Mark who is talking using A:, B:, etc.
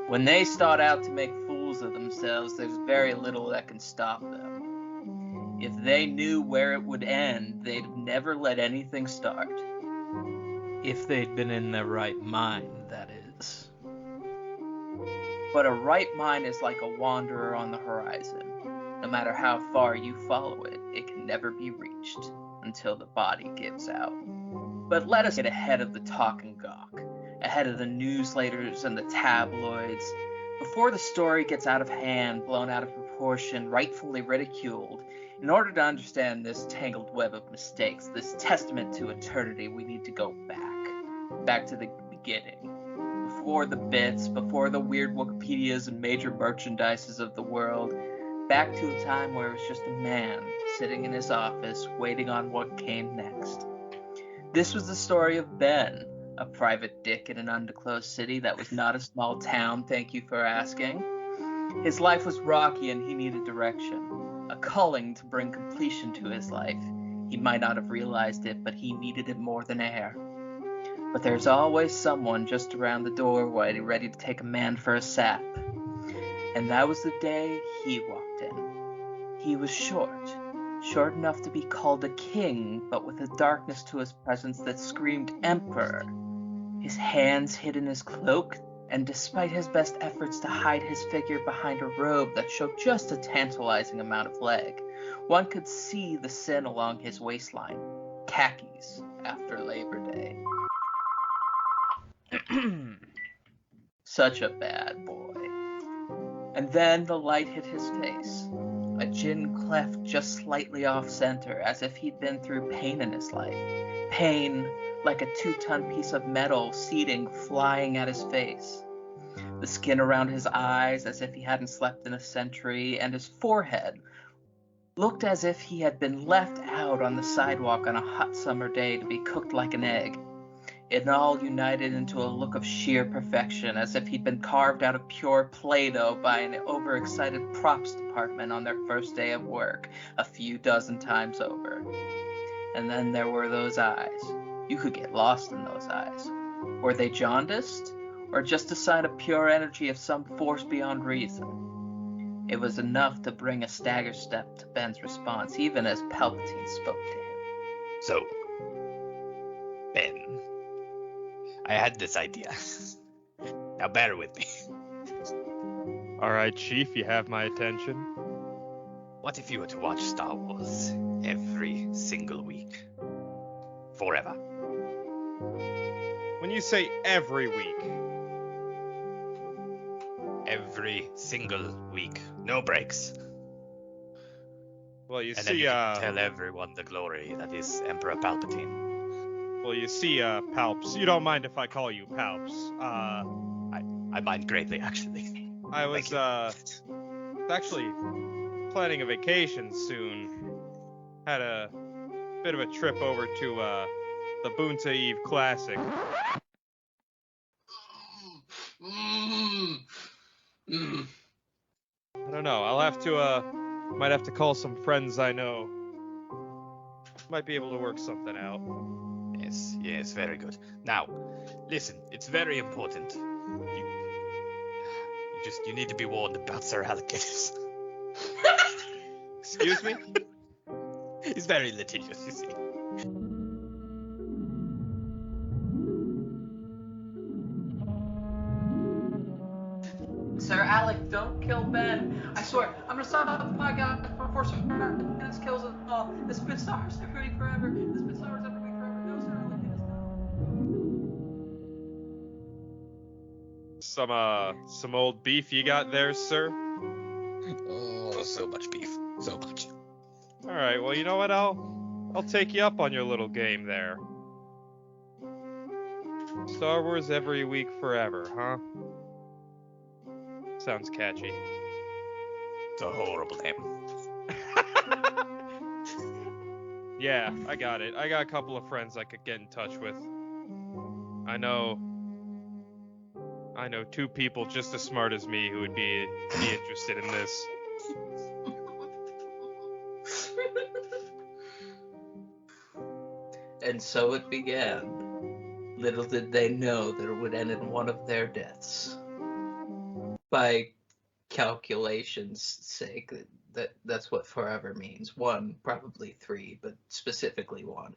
A: When they start out to make fools of themselves, there's very little that can stop them. If they knew where it would end, they'd have never let anything start.
B: If they'd been in their right mind, that is.
A: But a right mind is like a wanderer on the horizon. No matter how far you follow it, it can never be reached until the body gives out. But let us get ahead of the talk and gawk, ahead of the newsletters and the tabloids, before the story gets out of hand, blown out of proportion, rightfully ridiculed. In order to understand this tangled web of mistakes, this testament to eternity, we need to go back to the beginning. Before the bits, before the weird Wikipedias and major merchandises of the world, back to a time where it was just a man sitting in his office waiting on what came next. This was the story of Ben, a private dick in an undisclosed city that was not a small town, thank you for asking. His life was rocky and he needed direction, a calling to bring completion to his life. He might not have realized it, but he needed it more than air. But there's always someone just around the doorway ready to take a man for a sap. And that was the day he walked in. He was short enough to be called a king, but with a darkness to his presence that screamed emperor. His hands hid in his cloak, and despite his best efforts to hide his figure behind a robe that showed just a tantalizing amount of leg, one could see the sin along his waistline. Khakis after Labor Day. Such a bad boy. And then the light hit his face. A gin cleft just slightly off center, as if he'd been through pain in his life. Pain like a 2-ton piece of metal seeding flying at his face. The skin around his eyes as if he hadn't slept in a century, and his forehead looked as if he had been left out on the sidewalk on a hot summer day to be cooked like an egg. It all united into a look of sheer perfection, as if he'd been carved out of pure Play-Doh by an overexcited props department on their first day of work, a few dozen times over. And then there were those eyes. You could get lost in those eyes. Were they jaundiced, or just a sign of pure energy of some force beyond reason? It was enough to bring a stagger step to Ben's response, even as Palpatine spoke to him.
C: So, Ben, I had this idea. Now bear with me.
D: All right, Chief, you have my attention.
C: What if you were to watch Star Wars every single week? Forever.
D: When you say every week.
C: Every single week. No breaks.
D: Well, you
C: And
D: see,
C: then you can tell everyone the glory that is Emperor Palpatine.
D: Well, you see, Palps, you don't mind if I call you Palps.
C: I mind greatly, actually.
D: I was, actually planning a vacation soon. Had a bit of a trip over to, the Boonta Eve Classic. I don't know, might have to call some friends I know. Might be able to work something out.
C: Yes, very good. Now, listen, it's very important. You need to be warned about Sir Alligators.
D: Excuse me?
C: He's very litigious, you see.
A: Sir Alec, don't kill Ben. I swear, I'm gonna stop the podcast before Sir Alec kills us all. This has been Star Wars every week forever. This has been Star Wars every week forever. No, Sir Alec, it is not.
D: Some old beef you got there, sir?
C: Oh, so much beef. So much.
D: Alright, well, you know what? I'll take you up on your little game there. Star Wars every week forever, huh? Sounds catchy.
C: It's a horrible name.
D: Yeah, I got it. I got a couple of friends I could get in touch with. I know 2 people just as smart as me who would be interested in this.
A: And so it began. Little did they know that it would end in one of their deaths.
B: By calculation's sake, that's what forever means. 1, probably 3, but specifically 1.